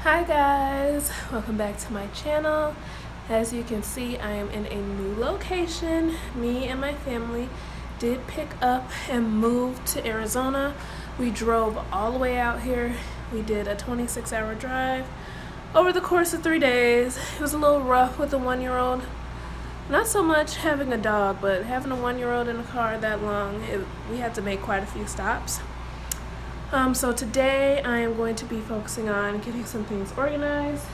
Hi guys, welcome back to my channel. As you can see, I am in a new location. Me and my family did pick up and move to Arizona. We drove all the way out here. We did a 26-hour drive over the course of 3 days. It was a little rough with a 1-year-old. Not so much having a dog, but having a 1-year-old in a car that long, we had to make quite a few stops. So today I am going to be focusing on getting some things organized.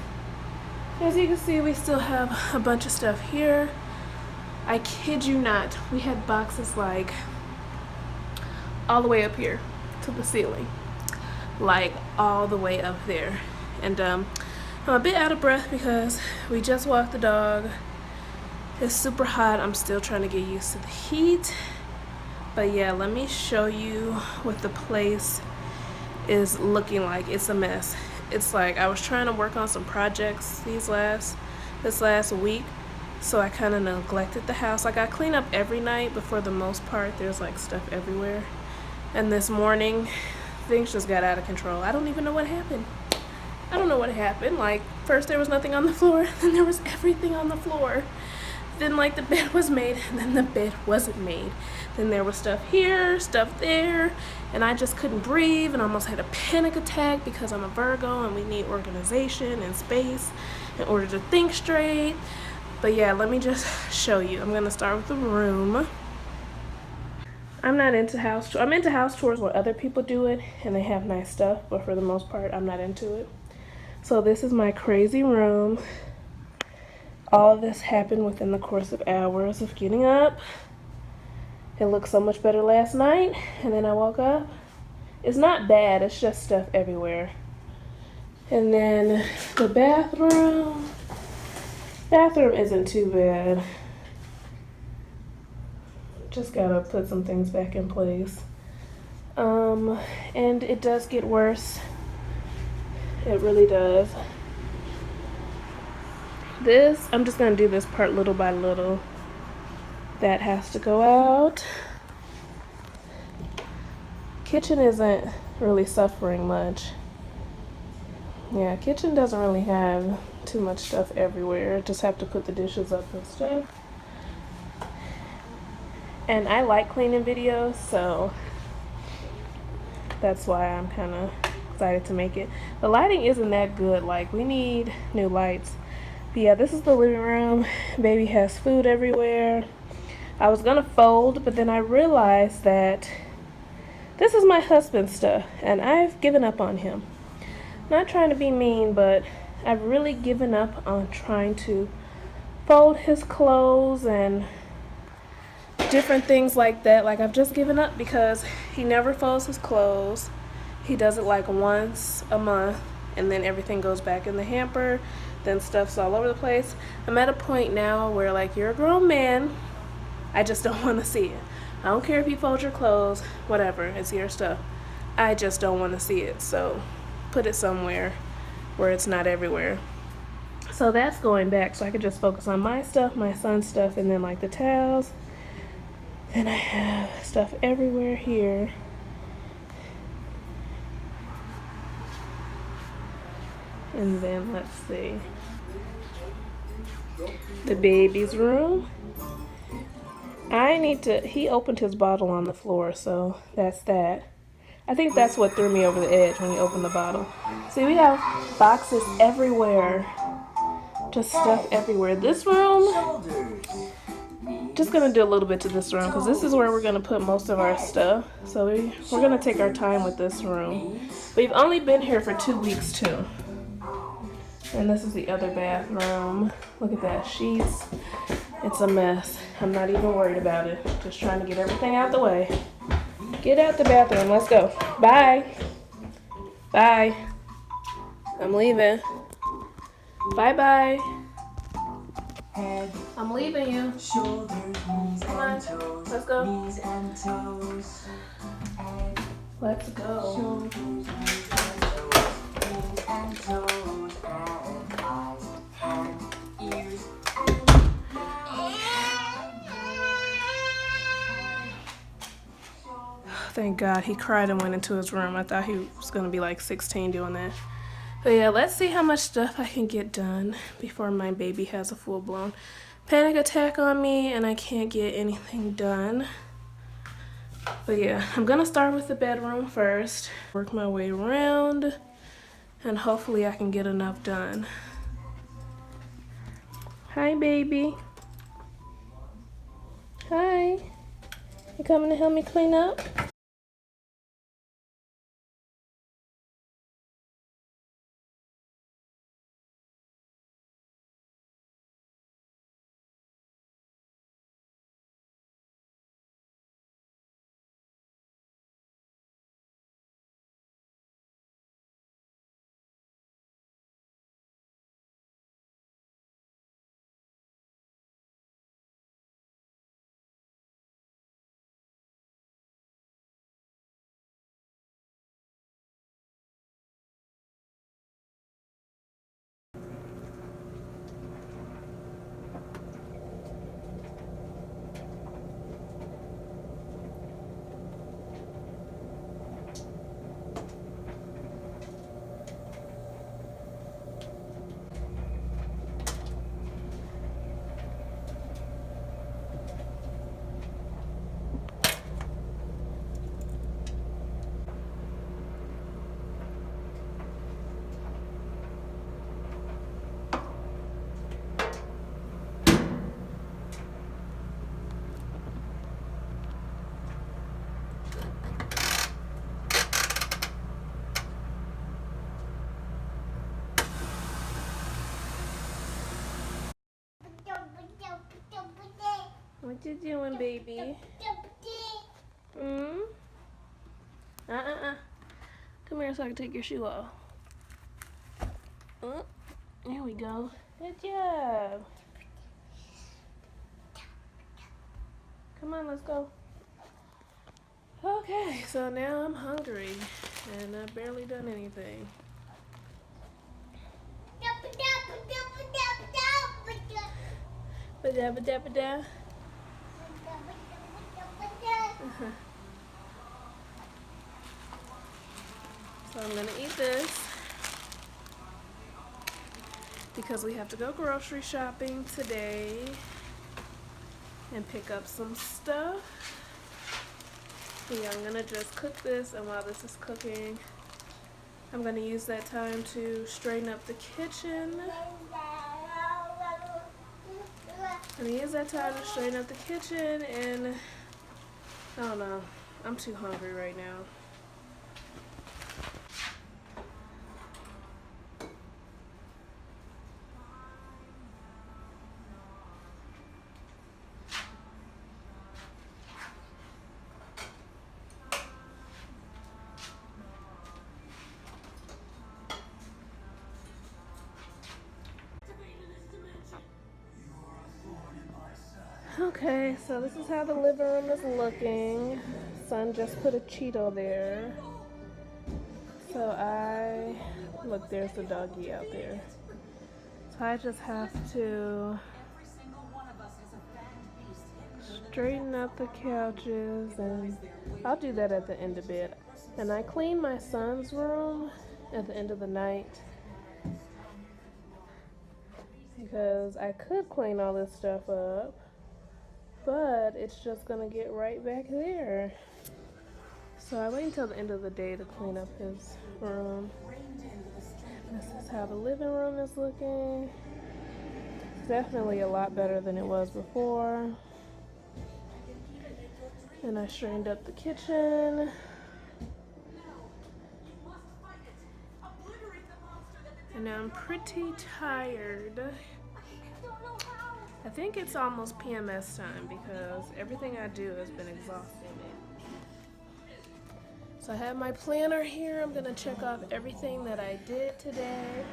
As you can see, we still have a bunch of stuff here. I kid you not, we had boxes like all the way up here to the ceiling. Like all the way up there. And I'm a bit out of breath because we just walked the dog. It's super hot. I'm still trying to get used to the heat. But yeah, let me show you what the place is looking like. It's a mess. It's like I was trying to work on some projects this last week, so I kind of neglected the house. Like I clean up every night, but for the most part there's like stuff everywhere. And this morning things just got out of control. I don't even know what happened. Like first there was nothing on the floor, then there was everything on the floor. Then like the bed was made, and then the bed wasn't made. Then there was stuff here, stuff there, and I just couldn't breathe and almost had a panic attack because I'm a Virgo and we need organization and space in order to think straight. But yeah, let me just show you. I'm gonna start with the room. I'm into house tours where other people do it and they have nice stuff, but for the most part I'm not into it. So this is my crazy room. All of this happened within the course of hours of getting up. It looked so much better last night, and then I woke up. It's not bad, it's just stuff everywhere. And then the bathroom isn't too bad. Just gotta put some things back in place. And it does get worse. It really does. I'm just gonna do this part little by little. That has to go out. Kitchen isn't really suffering much. Yeah, kitchen doesn't really have too much stuff everywhere. Just have to put the dishes up and stuff. And I like cleaning videos, so that's why I'm kind of excited to make it. The lighting isn't that good. Like, we need new lights. But yeah, this is the living room. Baby has food everywhere. I was gonna fold, but then I realized that this is my husband's stuff, and I've given up on him. Not trying to be mean, but I've really given up on trying to fold his clothes and different things like that. Like, I've just given up because he never folds his clothes. He does it like once a month, and then everything goes back in the hamper. Then stuff's all over the place. I'm at a point now where, like, you're a grown man. I just don't want to see it. I don't care if you fold your clothes, whatever, it's your stuff. I just don't want to see it, so put it somewhere where it's not everywhere. So that's going back, so I can just focus on my stuff, my son's stuff, and then like the towels. Then I have stuff everywhere here. And then let's see. The baby's room. He opened his bottle on the floor, so that's that. I think that's what threw me over the edge when he opened the bottle. See, we have boxes everywhere. Just stuff everywhere. This room, just gonna do a little bit to this room because this is where we're gonna put most of our stuff. So we're gonna take our time with this room. We've only been here for 2 weeks too. And this is the other bathroom. Look at that, sheets. It's a mess. I'm not even worried about it. Just trying to get everything out the way. Get out the bathroom. Let's go. Bye. Bye. I'm leaving. Bye-bye. I'm leaving you. Come on. Let's go. Let's go. Thank God he cried and went into his room. I thought he was going to be like 16 doing that. But yeah, let's see how much stuff I can get done before my baby has a full-blown panic attack on me and I can't get anything done. But yeah, I'm gonna start with the bedroom first, work my way around, and hopefully I can get enough done. Hi, baby. Hi. You coming to help me clean up? What you doing, baby? Come here so I can take your shoe off. There we go. Good job. Come on, let's go. Okay, so now I'm hungry and I've barely done anything. Ba-da-ba-da-ba-da. So I'm gonna eat this because we have to go grocery shopping today and pick up some stuff. So yeah, I'm gonna just cook this, and while this is cooking, I'm gonna use that time to straighten up the kitchen. I'm gonna use that time to straighten up the kitchen, and I don't know, I'm too hungry right now. Okay, so this is how the living room is looking. Son just put a Cheeto there. So look, there's the doggy out there. So I just have to straighten up the couches, and I'll do that at the end of it. And I clean my son's room at the end of the night because I could clean all this stuff up, but it's just gonna get right back there. So I wait until the end of the day to clean up his room. This is how the living room is looking. It's definitely a lot better than it was before. And I straightened up the kitchen. And now I'm pretty tired. I think it's almost PMS time because everything I do has been exhausting me. So I have my planner here. I'm gonna check off everything that I did today.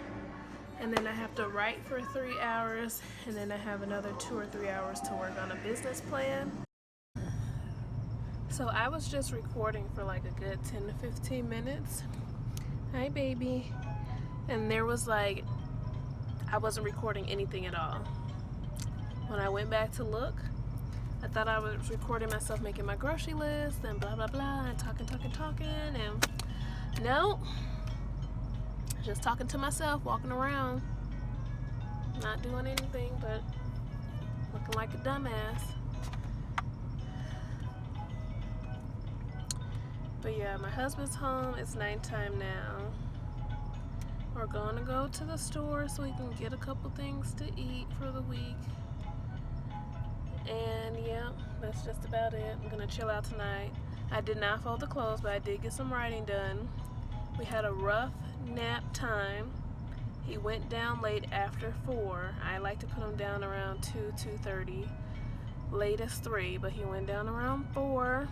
And then I have to write for 3 hours. And then I have another 2 or 3 hours to work on a business plan. So I was just recording for like a good 10 to 15 minutes. Hi, baby. And there was I wasn't recording anything at all. When I went back to look, I thought I was recording myself making my grocery list and blah, blah, blah, and talking, and no, Just talking to myself, walking around, not doing anything but looking like a dumbass. But yeah, my husband's home. It's nighttime now. We're going to go to the store so we can get a couple things to eat for the week. And yeah, that's just about it. I'm gonna chill out tonight. I did not fold the clothes, but I did get some writing done. We had a rough nap time. He went down late after 4. I like to put him down around 2:30, latest 3, but he went down around 4.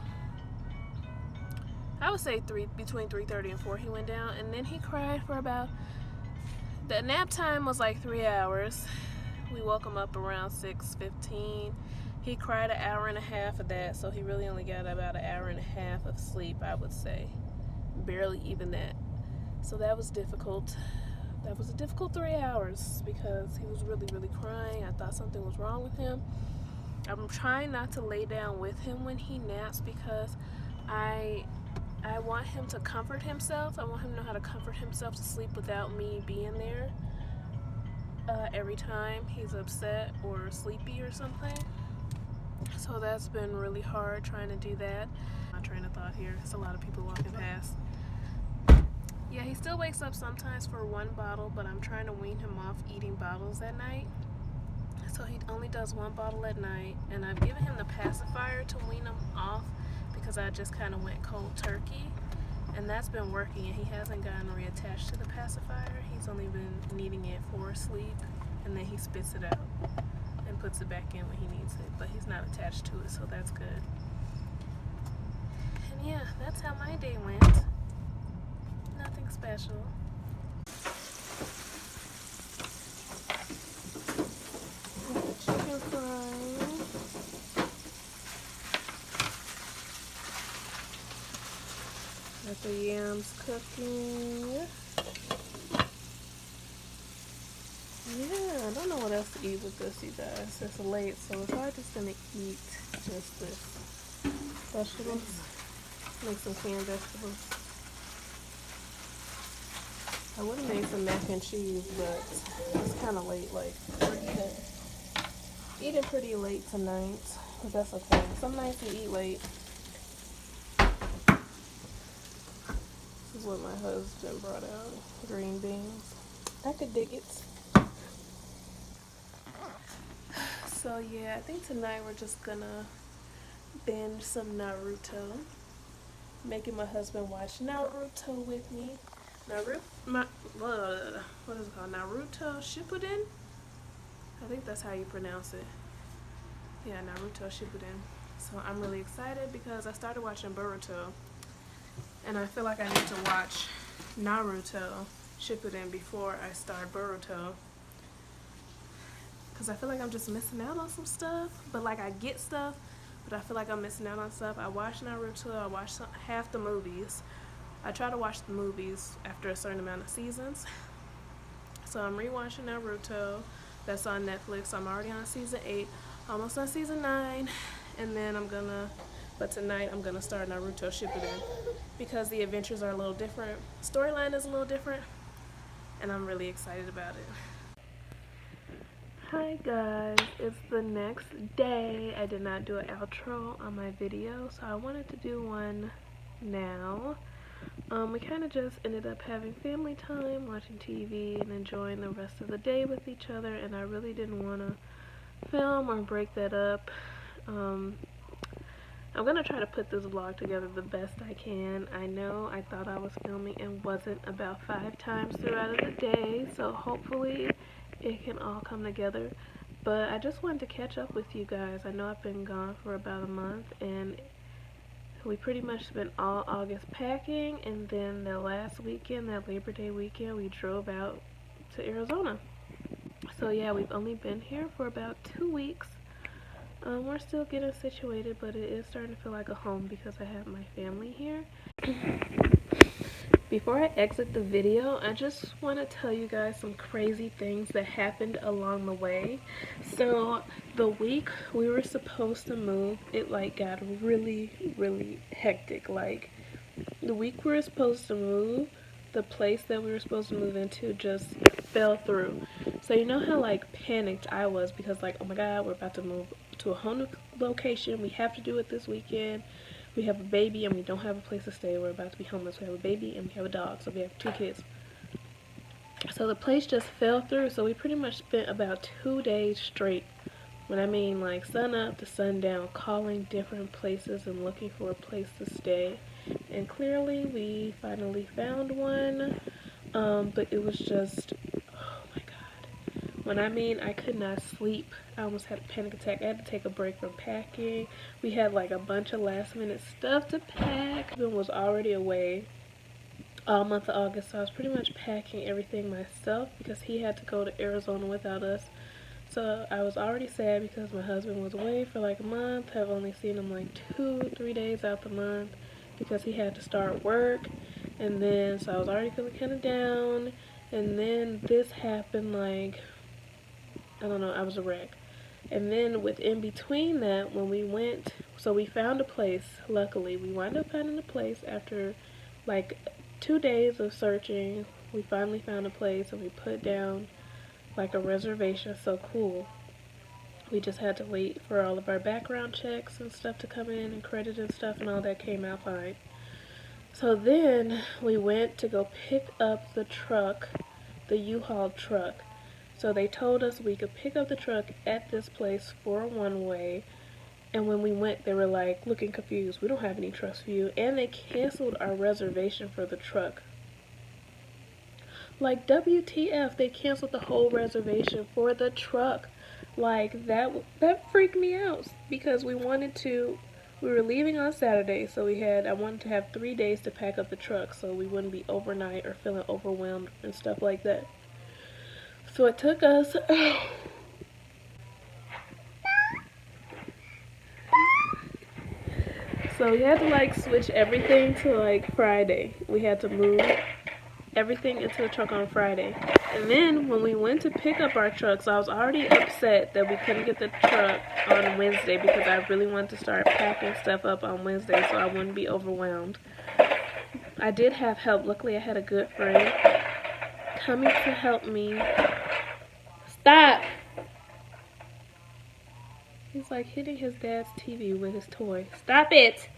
I would say between 3:30 and 4 he went down, and then he cried for about, the nap time was like 3 hours. We woke him up around 6:15. He cried an hour and a half of that, so he really only got about an hour and a half of sleep, I would say. Barely even that. So that was difficult. That was a difficult 3 hours because he was really, really crying. I thought something was wrong with him. I'm trying not to lay down with him when he naps because I want him to comfort himself. I want him to know how to comfort himself to sleep without me being there every time he's upset or sleepy or something. So that's been really hard trying to do that. My train of thought here. It's a lot of people walking past. Yeah, he still wakes up sometimes for 1 bottle, but I'm trying to wean him off eating bottles at night. So he only does 1 bottle at night, and I've given him the pacifier to wean him off because I just kind of went cold turkey, and that's been working, and he hasn't gotten reattached to the pacifier. He's only been needing it for sleep, and then he spits it out and puts it back in when he needs it, but he's not attached to it, so that's good. And yeah, that's how my day went. Nothing special. Chicken fries. Got the yams cooking. Yeah, I don't know what else to eat with this, you guys. It's late, so it's hard just gonna eat just this. Vegetables. Make some canned vegetables. I would have made some mac and cheese, but it's kind of late. Like, we're eating pretty late tonight, but that's okay. Some nights we eat late. This is what my husband brought out. Green beans. I could dig it. So yeah, I think tonight we're just gonna binge some Naruto. Making my husband watch Naruto with me. What is it called? Naruto Shippuden? I think that's how you pronounce it. Yeah, Naruto Shippuden. So I'm really excited because I started watching Boruto, and I feel like I need to watch Naruto Shippuden before I start Boruto, because I feel like I'm just missing out on some stuff. But like, I get stuff, but I feel like I'm missing out on stuff. I watched Naruto. I watched half the movies. I try to watch the movies after a certain amount of seasons. So I'm rewatching Naruto. That's on Netflix. I'm already on season 8, almost on season 9, and then but tonight I'm gonna start Naruto Shippuden because the adventures are a little different. Storyline is a little different, and I'm really excited about it. Hi guys, it's the next day. I did not do an outro on my video, so I wanted to do one now. We kind of just ended up having family time, watching TV, and enjoying the rest of the day with each other, and I really didn't want to film or break that up. I'm going to try to put this vlog together the best I can. I know I thought I was filming and wasn't about 5 times throughout the day, so hopefully it can all come together. But I just wanted to catch up with you guys. I know I've been gone for about a month, and we pretty much spent all August packing, and then the last weekend, that Labor Day weekend, we drove out to Arizona. So yeah, we've only been here for about 2 weeks. We're still getting situated, but it is starting to feel like a home because I have my family here. Before I exit the video, I just want to tell you guys some crazy things that happened along the way. So the week we were supposed to move, it like got really hectic. Like, the week we were supposed to move, the place that we were supposed to move into just fell through. So you know how like panicked I was because like, oh my god, we're about to move to a whole new location. We have to do it this weekend. We have a baby and we don't have a place to stay. We're about to be homeless. We have a baby and we have a dog. So we have 2 kids. So the place just fell through. So we pretty much spent about 2 days straight. When I mean like sun up to sundown, calling different places and looking for a place to stay. And clearly we finally found one. But it was just, oh my god. When I mean I could not sleep, I almost had a panic attack. I had to take a break from packing. We had like a bunch of last minute stuff to pack. My husband was already away all month of August, so I was pretty much packing everything myself because he had to go to Arizona without us. So I was already sad because my husband was away for like a month. I've only seen him like 2-3 days out the month because he had to start work. And then, so I was already feeling kind of down. And then this happened like, I don't know, I was a wreck. And then within between that, when we went, so we found a place, luckily. We wound up finding a place after like 2 days of searching. We finally found a place and we put down like a reservation. So cool. We just had to wait for all of our background checks and stuff to come in and credit and stuff, and all that came out fine. So then we went to go pick up the truck, the U-Haul truck. So they told us we could pick up the truck at this place for a one-way, and when we went they were like looking confused. We don't have any trucks for you, and they canceled our reservation for the truck. Like, WTF, they canceled the whole reservation for the truck. Like, that freaked me out because we were leaving on Saturday, so I wanted to have 3 days to pack up the truck so we wouldn't be overnight or feeling overwhelmed and stuff like that. So it took us, so we had to like switch everything to like Friday. We had to move everything into the truck on Friday. And then when we went to pick up our trucks, I was already upset that we couldn't get the truck on Wednesday because I really wanted to start packing stuff up on Wednesday so I wouldn't be overwhelmed. I did have help. Luckily I had a good friend coming to help me. Stop! He's like hitting his dad's TV with his toy. Stop it!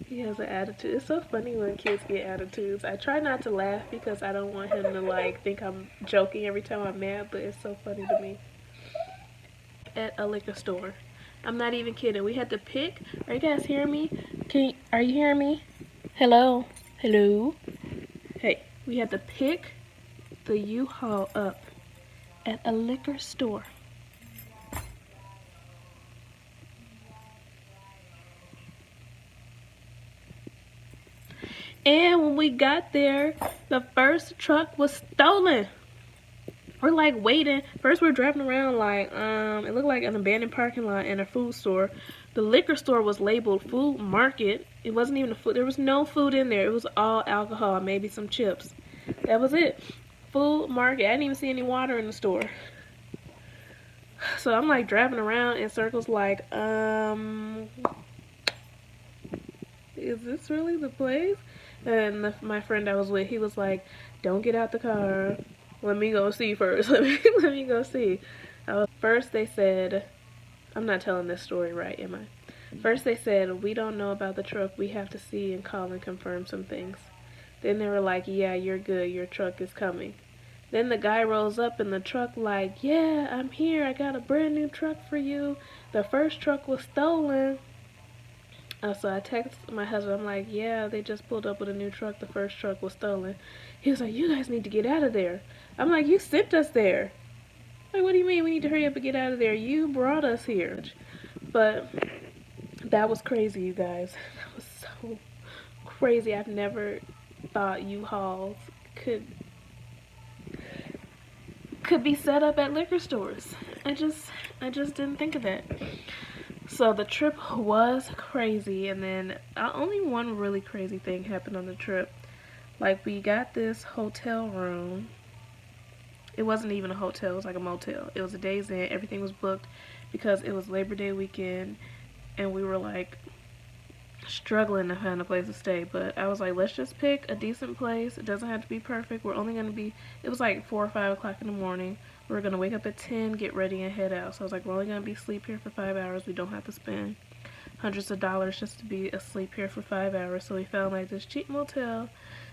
He has an attitude. It's so funny when kids get attitudes. I try not to laugh because I don't want him to like think I'm joking every time I'm mad, but it's so funny to me. At a liquor store. I'm not even kidding. We had to pick. Are you guys hearing me? Are you hearing me? Hello? Hello? Hey, we had to pick the U-Haul up at a liquor store. And when we got there, the first truck was stolen. We're like waiting. First we're driving around like, it looked like an abandoned parking lot and a food store. The liquor store was labeled food market. It wasn't even a food. There was no food in there. It was all alcohol, maybe some chips. That was it. Food market. I didn't even see any water in the store. So I'm like driving around in circles like, is this really the place? And my friend I was with, he was like, don't get out the car. Let me go see first. Let me go see. First they said, I'm not telling this story right, am I? First they said, we don't know about the truck. We have to see and call and confirm some things. Then they were like, yeah, you're good. Your truck is coming. Then the guy rolls up in the truck like, yeah, I'm here. I got a brand new truck for you. The first truck was stolen. So I text my husband. I'm like, yeah, they just pulled up with a new truck. The first truck was stolen. He was like, you guys need to get out of there. I'm like, you sent us there. Like, what do you mean we need to hurry up and get out of there? You brought us here. But that was crazy, you guys. That was so crazy. I've never thought U-Hauls could be set up at liquor stores. I just didn't think of that. So the trip was crazy, and then only one really crazy thing happened on the trip. Like, we got this hotel room, It wasn't even a hotel, it was like a motel. It was a Days Inn. Everything was booked because it was Labor Day weekend and we were like struggling to find a place to stay. But I was like, let's just pick a decent place. It doesn't have to be perfect. We're only going to be, it was like 4 or 5 o'clock in the morning. We were going to wake up at 10, get ready, and head out. So I was like, we're only going to be asleep here for 5 hours. We don't have to spend hundreds of dollars just to be asleep here for 5 hours. So we found like this cheap motel.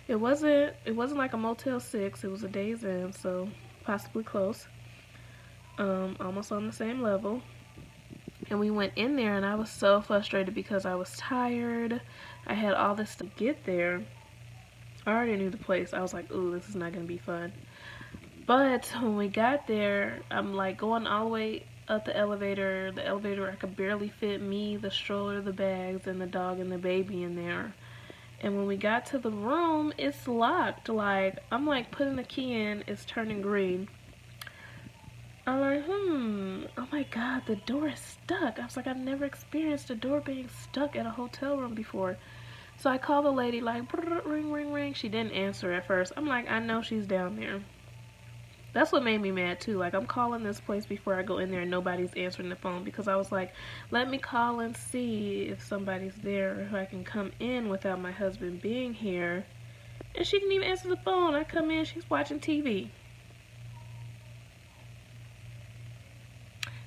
It wasn't like a Motel 6. It was a Days Inn, so possibly close. Almost on the same level. And we went in there and I was so frustrated because I was tired. I had all this to get there. I already knew the place. I was like, ooh, this is not going to be fun. But when we got there, I'm like going all the way up the elevator. The elevator, I could barely fit me, the stroller, the bags, and the dog and the baby in there. And when we got to the room, it's locked. Like, I'm like putting the key in, it's turning green. I'm like, oh my god, the door is stuck. I was like, I've never experienced a door being stuck at a hotel room before. So I called the lady, like, ring, ring, ring. She didn't answer at first. I'm like, I know she's down there. That's what made me mad too. Like, I'm calling this place before I go in there and nobody's answering the phone, because I was like, let me call and see if somebody's there or if I can come in without my husband being here. And she didn't even answer the phone. I come in, she's watching TV.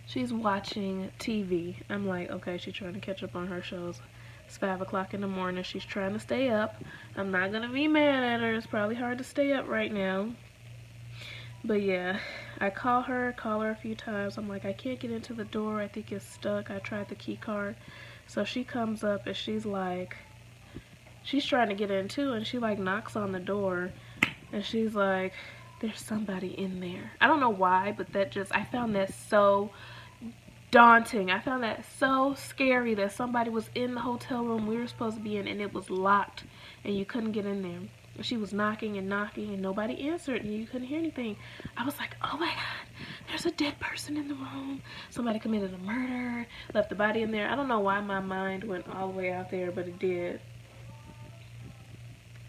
She's watching TV. I'm like, okay, she's trying to catch up on her shows. It's 5 o'clock in the morning. She's trying to stay up. I'm not going to be mad at her. It's probably hard to stay up right now. But yeah, I call her a few times. I'm like, I can't get into the door. I think it's stuck. I tried the key card. So she comes up and she's like, she's trying to get in too. And she like knocks on the door. And she's like, there's somebody in there. I don't know why, but I found that so daunting. I found that so scary that somebody was in the hotel room we were supposed to be in and it was locked and you couldn't get in there. She was knocking and knocking and nobody answered and you couldn't hear anything. I was like, oh my god, there's a dead person in the room. Somebody committed a murder, left the body in there. I don't know why my mind went all the way out there, but it did.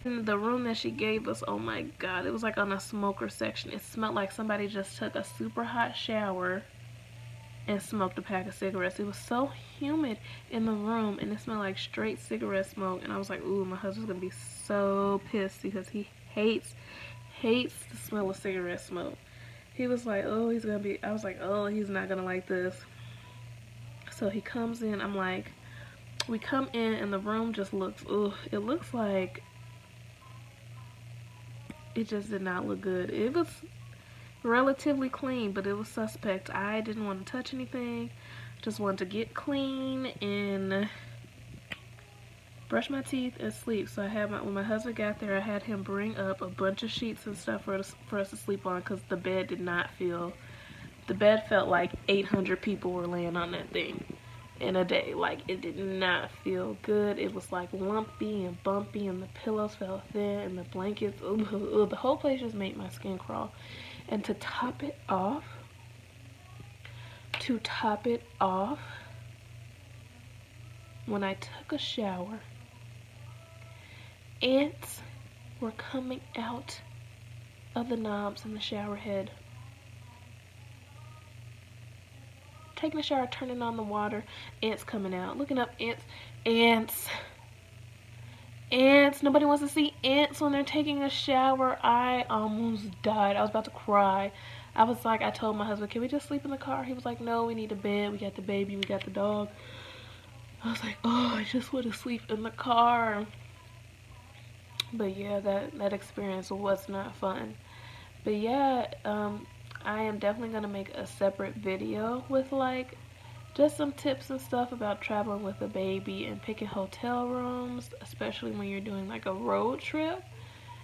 In the room that she gave us, oh my god, it was like on a smoker section. It smelled like somebody just took a super hot shower and smoked a pack of cigarettes. It was so humid in the room and it smelled like straight cigarette smoke. And I was like, ooh, my husband's gonna be so pissed because he hates the smell of cigarette smoke. He was like, oh, he's gonna be, I was like, oh, he's not gonna like this. So he comes in, I'm like, we come in and the room just looks, ooh, it looks like, it just did not look good. It was relatively clean, but it was suspect. I didn't want to touch anything. Just wanted to get clean and brush my teeth and sleep. So I had when my husband got there, I had him bring up a bunch of sheets and stuff for us to sleep on, because the bed felt like 800 people were laying on that thing in a day. Like, it did not feel good. It was like lumpy and bumpy and the pillows felt thin and the blankets, the whole place just made my skin crawl. And to top it off, when I took a shower, ants were coming out of the knobs in the shower head. Taking a shower, turning on the water, ants coming out. Looking up, ants. Nobody wants to see ants when they're taking a shower. I almost died. I was about to cry. I told my husband, can we just sleep in the car? He was like, no, we need a bed. We got the baby, we got the dog. I was like, oh, I just want to sleep in the car. But yeah, that experience was not fun. But yeah, I am definitely going to make a separate video with like just some tips and stuff about traveling with a baby and picking hotel rooms, especially when you're doing like a road trip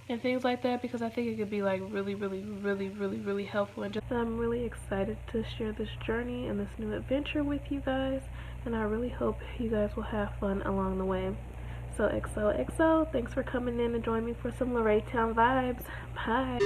and things like that, because I think it could be like really helpful. And I'm really excited to share this journey and this new adventure with you guys, and I really hope you guys will have fun along the way. So XoXo, thanks for coming in and joining me for some Lorraine Town vibes. Bye.